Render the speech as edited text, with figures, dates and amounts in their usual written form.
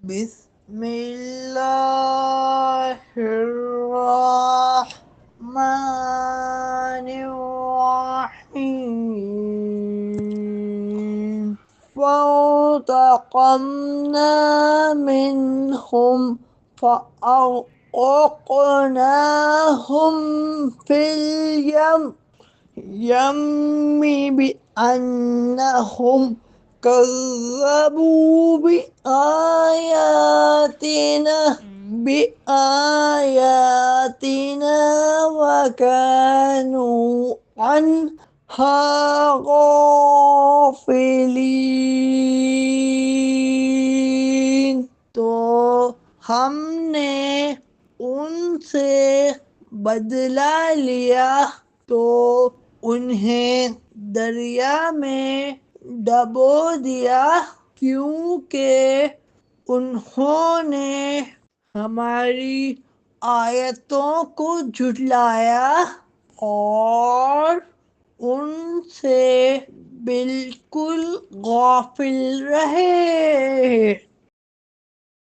बिस्मिल्लाहिर्रहमानिर्रहीम फंतक़मना मिनहुम फअग़रक़नाहुम फिल यम्मि बिअन्नहुम कज़्ज़बू बिआयातिना वकानू अन्हा गाफिलीन। तो हमने उनसे बदला लिया तो उन्हें दरिया में डबो दिया, क्योंकि उन्होंने हमारी आयतों को झुठलाया और उनसे बिल्कुल गाफिल रहे।